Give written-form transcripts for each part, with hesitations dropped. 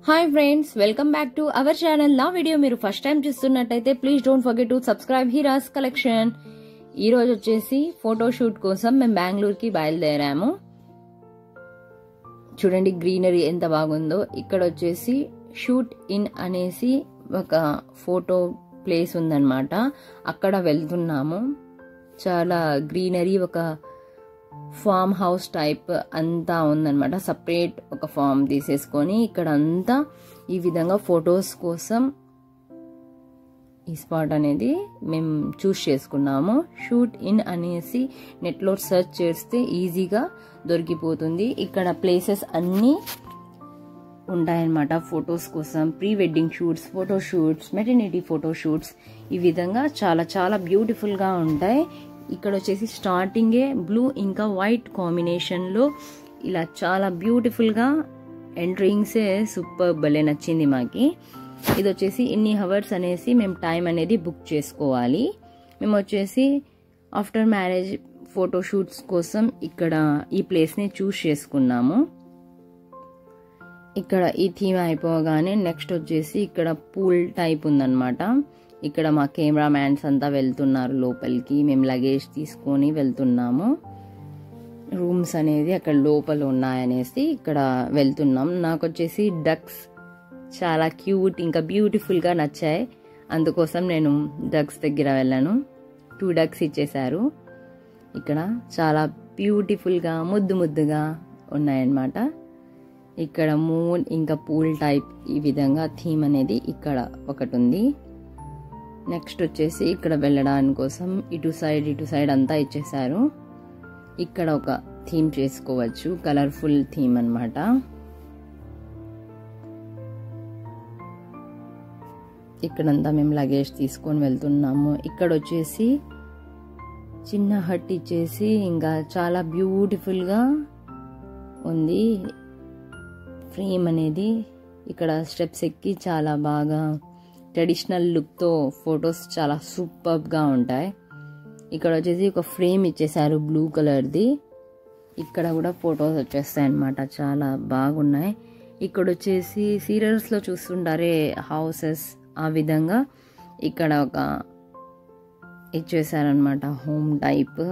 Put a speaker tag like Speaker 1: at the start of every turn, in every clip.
Speaker 1: Hi friends, welcome back to our channel. నా video మీరు first time చూస్తున్నట్టయితే please don't forget to subscribe Heera's collection. ఈ రోజు వచ్చేసి ఫోటోషూట్ కోసం మేము బెంగళూరుకి బయలుదేరాము. చూడండి గ్రీనరీ ఎంత బాగుందో. ఇక్కడ వచ్చేసి షూట్ ఇన్ అనేసి ఒక ఫోటో ప్లేస్ ఉందన్నమాట. అక్కడ వెళ్తున్నాము. చాలా గ్రీనరీ, ఒక ఫామ్ హౌస్ టైప్ అంతా ఉందన్నమాట. సపరేట్ ఒక ఫామ్ తీసేసుకొని ఇక్కడ అంతా ఈ విధంగా ఫొటోస్ కోసం ఈ స్పాట్ అనేది మేము చూస్ చేసుకున్నాము. షూట్ ఇన్ అనేసి నెట్లో సెర్చ్ చేస్తే ఈజీగా దొరికిపోతుంది. ఇక్కడ ప్లేసెస్ అన్నీ ఉంటాయన్నమాట ఫొటోస్ కోసం. Pre wedding shoots, photoshoots, maternity photoshoots, ఈ విధంగా చాలా చాలా బ్యూటిఫుల్గా ఉంటాయి. ఇక్కడ వచ్చేసి స్టార్టింగే బ్లూ ఇంకా వైట్ కాంబినేషన్లో ఇలా చాలా బ్యూటిఫుల్గా ఎంట్రింగ్సే సూపర్ భలే నచ్చింది మాకి. ఇది వచ్చేసి ఇన్ని హవర్స్ అనేసి మేము టైం అనేది బుక్ చేసుకోవాలి. మేము వచ్చేసి ఆఫ్టర్ మ్యారేజ్ ఫోటోషూట్స్ కోసం ఇక్కడ ఈ ప్లేస్ని చూస్ చేసుకున్నాము. ఇక్కడ ఈ థీమ్ అయిపోగానే నెక్స్ట్ వచ్చేసి ఇక్కడ పూల్ టైప్ ఉందన్నమాట. ఇక్కడ మా కెమెరా మ్యాన్స్ అంతా వెళ్తున్నారు లోపలికి. మేము లగేజ్ తీసుకొని వెళ్తున్నాము. రూమ్స్ అనేది అక్కడ లోపల ఉన్నాయనేసి ఇక్కడ వెళ్తున్నాం. నాకు వచ్చేసి డక్స్ చాలా క్యూట్ ఇంకా బ్యూటిఫుల్గా నచ్చాయి. అందుకోసం నేను డక్స్ దగ్గర వెళ్ళాను. 2 డక్స్ ఇచ్చేశారు. ఇక్కడ చాలా బ్యూటిఫుల్గా ముద్దు ముద్దుగా ఉన్నాయన్నమాట. ఇక్కడ మూన్ ఇంకా పూల్ టైప్ ఈ విధంగా థీమ్ అనేది ఇక్కడ ఒకటి ఉంది. నెక్స్ట్ వచ్చేసి ఇక్కడ వెళ్ళడానికి కోసం ఇటు సైడ్ అంతా ఇచ్చేసారు. ఇక్కడ ఒక థీమ్ చేసుకోవచ్చు, కలర్ఫుల్ థీమ్ అన్నమాట. ఇక్కడంతా మేము లగేజ్ తీసుకొని వెళ్తున్నాము. ఇక్కడ వచ్చేసి చిన్న హట్ ఇచ్చేసి ఇంకా చాలా బ్యూటిఫుల్గా ఉంది ఫ్రేమ్ అనేది. ఇక్కడ స్టెప్స్ ఎక్కి చాలా బాగా ట్రెడిషనల్ లుక్తో ఫొటోస్ చాలా సూపర్గా ఉంటాయి. ఇక్కడ వచ్చేసి ఒక ఫ్రేమ్ ఇచ్చేసారు బ్లూ కలర్ది. ఇక్కడ కూడా ఫొటోస్ వచ్చేస్తాయి అన్నమాట, చాలా బాగున్నాయి. ఇక్కడ వచ్చేసి సీరియల్స్లో చూస్తుంటారే హౌసెస్, ఆ విధంగా ఇక్కడ ఒక ఇచ్చేసారనమాట హోమ్ టైప్.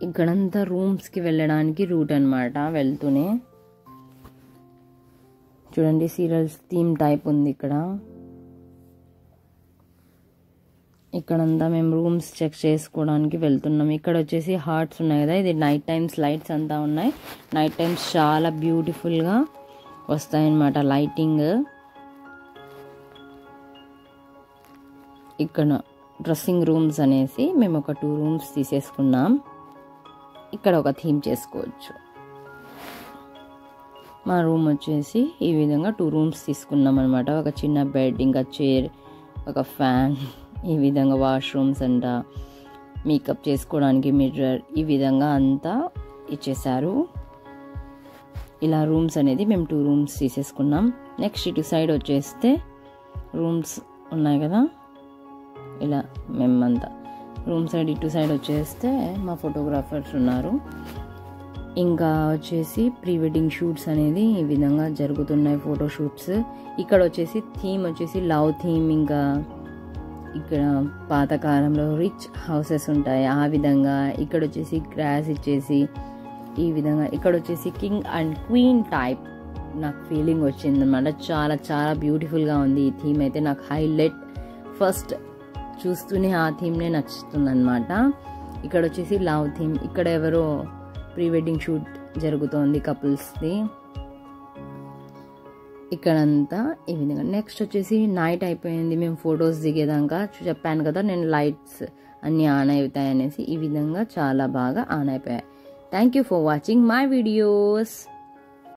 Speaker 1: ఇక్కడంతా రూమ్స్కి వెళ్ళడానికి రూట్ అనమాట. వెళ్తూనే చూడండి సీరియల్స్ థీమ్ టైప్ ఉంది ఇక్కడ. ఇక్కడంతా మేము రూమ్స్ చెక్ చేసుకోవడానికి వెళ్తున్నాం. ఇక్కడ వచ్చేసి హార్ట్స్ ఉన్నాయి కదా, ఇది నైట్ టైమ్స్ లైట్స్ అంతా ఉన్నాయి. నైట్ టైమ్స్ చాలా బ్యూటిఫుల్గా వస్తాయన్నమాట లైటింగ్. ఇక్కడ డ్రెస్సింగ్ రూమ్స్ అనేసి మేము ఒక 2 రూమ్స్ తీసేసుకున్నాం. ఇక్కడ ఒక థీమ్ చేసుకోవచ్చు. మా రూమ్ వచ్చేసి ఈ విధంగా 2 రూమ్స్ తీసుకున్నాం అనమాట. ఒక చిన్న బెడ్, ఇంకా చైర్, ఒక ఫ్యాన్, ఈ విధంగా వాష్రూమ్స్ అంట, మేకప్ చేసుకోవడానికి మిర్రర్, ఈ విధంగా అంతా ఇచ్చేసారు. ఇలా రూమ్స్ అనేది మేము 2 రూమ్స్ తీసేసుకున్నాం. నెక్స్ట్ ఇటు సైడ్ వచ్చేస్తే రూమ్స్ ఉన్నాయి కదా, ఇలా మేమంతా రూమ్ సైడ్ ఇటు సైడ్ వచ్చేస్తే మా ఫోటోగ్రాఫర్స్ ఉన్నారు. ఇంకా వచ్చేసి ప్రీ వెడ్డింగ్ షూట్స్ అనేది ఈ విధంగా జరుగుతున్నాయి ఫోటోషూట్స్. ఇక్కడ వచ్చేసి థీమ్ వచ్చేసి లవ్ థీమ్. ఇంకా ఇక్కడ పాతకాలంలో రిచ్ హౌసెస్ ఉంటాయి ఆ విధంగా. ఇక్కడ వచ్చేసి గ్రాస్ ఇచ్చేసి ఈ విధంగా. ఇక్కడ వచ్చేసి కింగ్ అండ్ క్వీన్ టైప్ నాకు ఫీలింగ్ వచ్చింది అనమాట. చాలా చాలా బ్యూటిఫుల్గా ఉంది ఈ థీమ్ అయితే. నాకు హైలైట్ ఫస్ట్ చూస్తూనే ఆ థీమ్నే నచ్చుతుంది అనమాట. ఇక్కడ వచ్చేసి లవ్ థీమ్. ఇక్కడ ఎవరో ప్రీ వెడ్డింగ్ షూట్ జరుగుతోంది కపుల్స్ది. ఇక్కడంతా ఈ విధంగా. నెక్స్ట్ వచ్చేసి నైట్ అయిపోయింది, మేము ఫొటోస్ దిగేదాకా. చెప్పాను కదా నేను లైట్స్ అన్నీ ఆన్ అవుతాయి అనేసి. ఈ విధంగా చాలా బాగా ఆన్ అయిపోయాయి. Thank you for watching my videos.